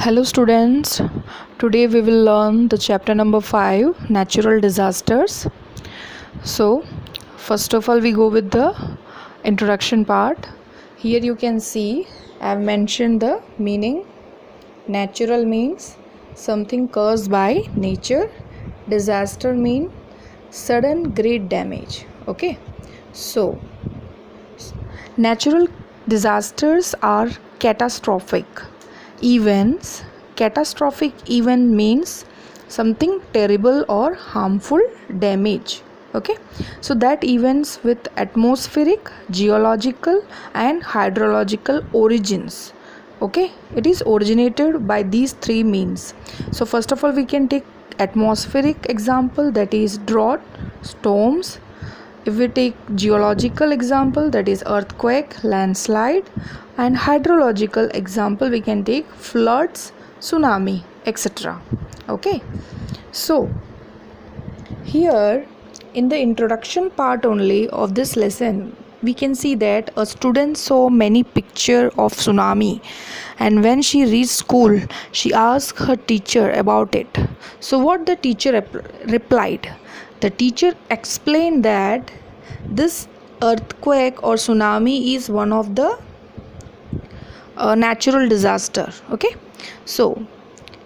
Hello students, today we will learn the chapter number 5, natural disasters. So first of all we go with the introduction part. Here you can see I have mentioned the meaning. Natural means something caused by nature. Disaster means sudden great damage. Okay, so natural disasters are catastrophic events. Catastrophic event means something terrible or harmful damage. Okay, so that events with atmospheric, geological and hydrological origins. Okay, it is originated by these three means. So first of all we can take atmospheric example, that is drought, storms. If we take geological example, that is earthquake, landslide, and hydrological example we can take floods, tsunami, etc. Okay, so here in the introduction part only of this lesson we can see that a student saw many picture of tsunami, and when she reached school she asked her teacher about it. So what the teacher replied? The teacher explained that this earthquake or tsunami is one of the natural disaster. Okay, so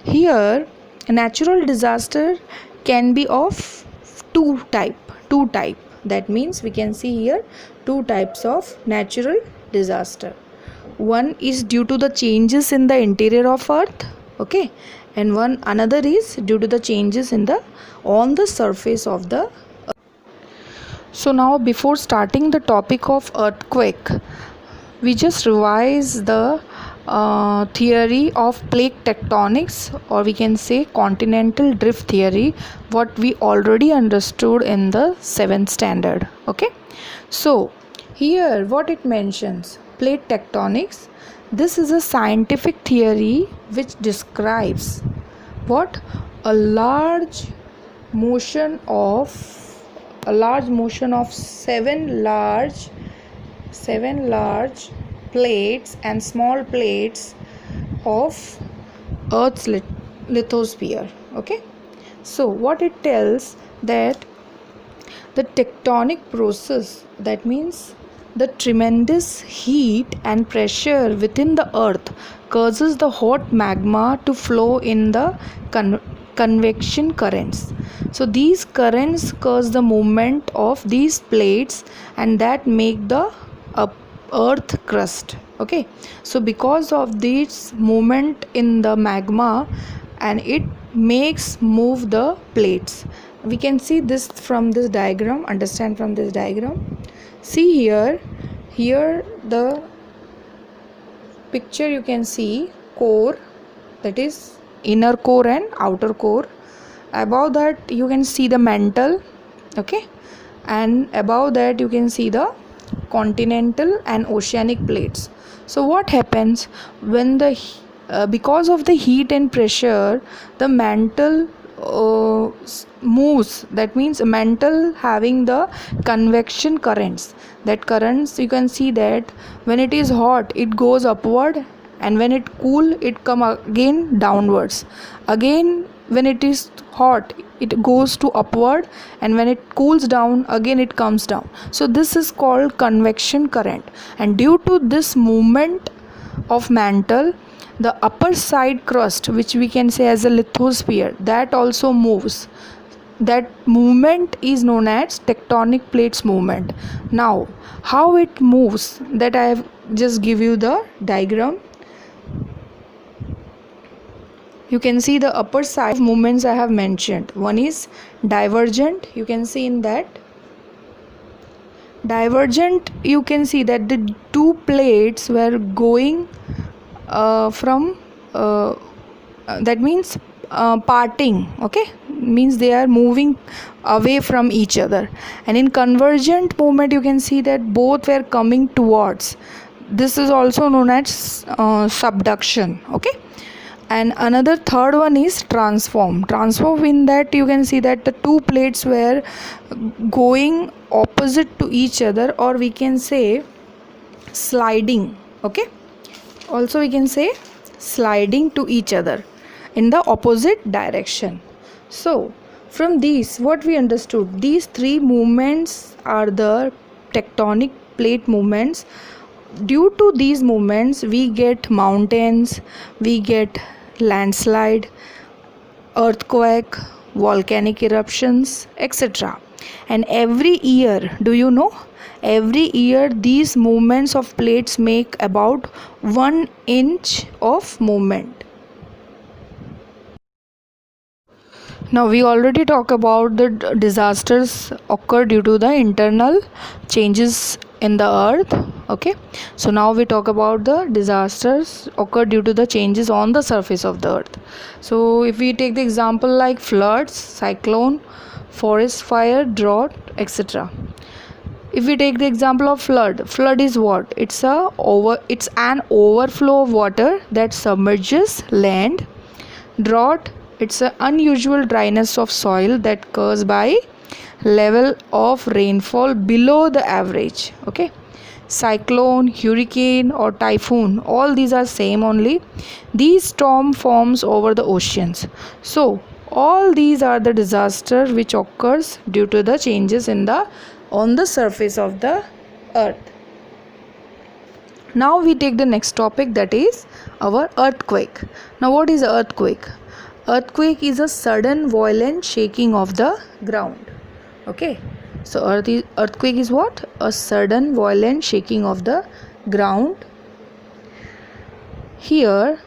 here a natural disaster can be of two type. That means we can see here two types of natural disaster. One is due to the changes in the interior of earth, okay, and another is due to the changes in the on the surface of the. So now before starting the topic of earthquake, we just revise the theory of plate tectonics, or we can say continental drift theory, what we already understood in the 7th standard. Okay, so here what it mentions, plate tectonics, this is a scientific theory which describes what a large motion of seven large plates and small plates of earth's lithosphere. Okay, so what it tells, that the tectonic process, that means the tremendous heat and pressure within the earth causes the hot magma to flow in the convection currents. So these currents cause the movement of these plates, and that make the earth crust. Okay, so because of this movement in the magma, and it makes move the plates. We can see this from this diagram, understand from this diagram. See here the picture you can see core, that is inner core and outer core. Above that you can see the mantle, okay, and above that you can see the continental and oceanic plates. So what happens when the because of the heat and pressure, the mantle moves. That means mantle having the convection currents. That currents, you can see that when it is hot it goes upward, and when it cool it come again downwards. Again when it is hot it goes to upward, and when it cools down again it comes down. So this is called convection current, and due to this movement of mantle, the upper side crust, which we can say as a lithosphere, that also moves. That movement is known as tectonic plates movement. Now how it moves, that I have just give you the diagram. You can see the upper side of movements I have mentioned. One is divergent. You can see in that divergent, you can see that the two plates were going from that means parting. Okay, means they are moving away from each other. And in convergent movement you can see that both were coming towards. This is also known as subduction. Okay, and another third one is transform. In that you can see that the two plates were going opposite to each other, or we can say sliding. Okay, also we can say sliding to each other in the opposite direction. So from these, what we understood, these three movements are the tectonic plate movements. Due to these movements, we get mountains, we get landslide, earthquake, volcanic eruptions, etc. And every year, do you know, every year these movements of plates make about 1 inch of movement. Now we already talked about the disasters occur due to the internal changes in the earth. Okay, so now we talk about the disasters occur due to the changes on the surface of the earth. So if we take the example like floods, cyclone, forest fire, drought, etc. If we take the example of flood is what? It's an overflow of water that submerges land. Drought, it's an unusual dryness of soil that occurs by level of rainfall below the average. Okay, cyclone, hurricane or typhoon, all these are same only. These storm forms over the oceans. So all these are the disaster which occurs due to the changes on the surface of the earth. Now we take the next topic, that is our earthquake. Now what is earthquake? Earthquake is a sudden violent shaking of the ground. Okay, so earthquake is what? A sudden violent shaking of the ground. Here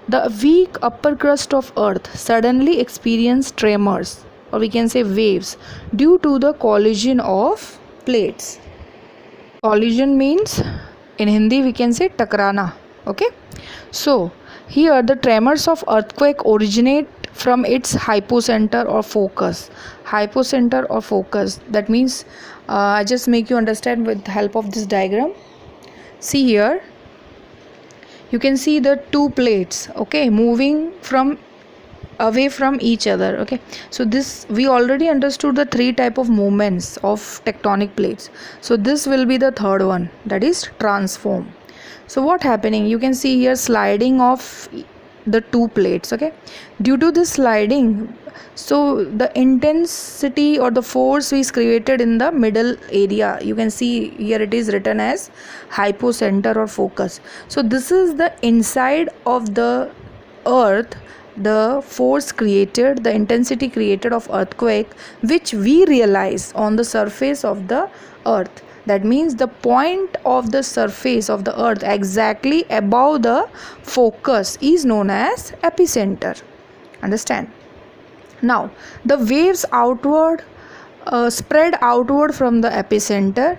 the weak upper crust of earth suddenly experience tremors, or we can say waves, due to the collision of plates. Collision means in Hindi we can say takrana. Okay, so here the tremors of earthquake originate from its hypocenter or focus. Hypocenter or focus, that means I just make you understand with the help of this diagram. See here, you can see the two plates, okay, moving from away from each other. Okay, so this we already understood the three type of movements of tectonic plates. So this will be the third one, that is transform. So what happening, you can see here sliding of the two plates. Okay, due to this sliding, so the intensity or the force is created in the middle area. You can see here it is written as hypocenter or focus. So this is the inside of the earth, the force created, the intensity created of earthquake, which we realize on the surface of the earth. That means the point of the surface of the earth exactly above the focus is known as epicenter. Understand? Now the waves outward spread outward from the epicenter.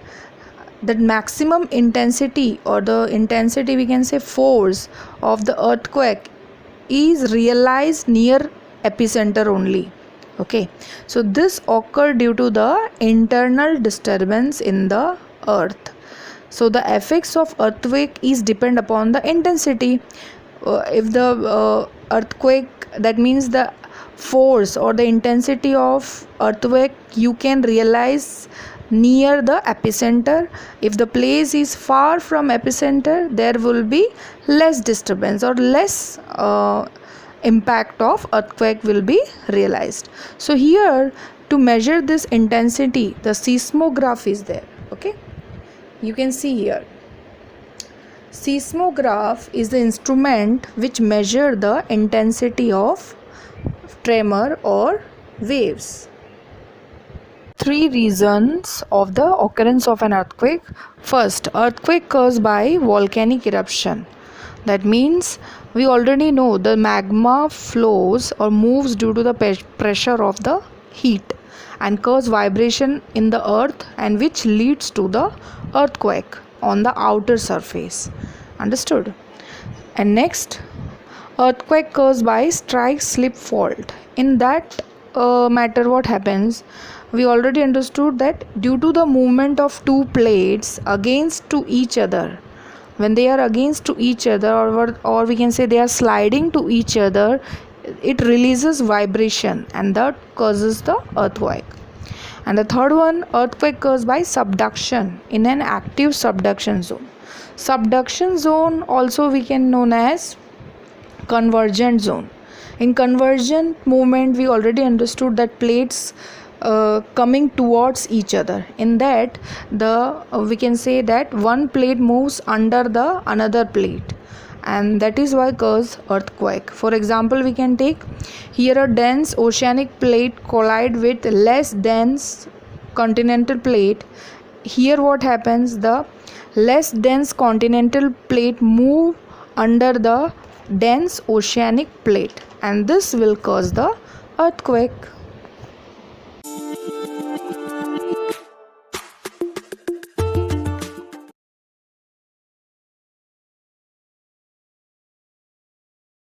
The maximum intensity, or the intensity we can say force of the earthquake, is realized near epicenter only. Okay, so this occurred due to the internal disturbance in the earth. So the effects of earthquake is depend upon the intensity. If the earthquake, that means the force or the intensity of earthquake you can realize near the epicenter. If the place is far from epicenter, there will be less disturbance or less impact of earthquake will be realized. So here, to measure this intensity, the seismograph is there. Okay, you can see here, seismograph is the instrument which measure the intensity of tremor or waves. Three reasons of the occurrence of an earthquake. First, earthquake caused by volcanic eruption. That means we already know the magma flows or moves due to the pressure of the heat and cause vibration in the earth, and which leads to the earthquake on the outer surface. Understood? And next, earthquake caused by strike slip fault. In that matter, what happens? We already understood that due to the movement of two plates against to each other, when they are against to each other, or we can say they are sliding to each other, it releases vibration, and that causes the earthquake. And the third one, earthquake caused by subduction in an active subduction zone. Subduction zone also we can known as convergent zone. In convergent movement, we already understood that plates coming towards each other. In that, we can say that one plate moves under the another plate, and that is why cause earthquake. For example, we can take here a dense oceanic plate collide with less dense continental plate. Here what happens, the less dense continental plate move under the dense oceanic plate, and this will cause the earthquake.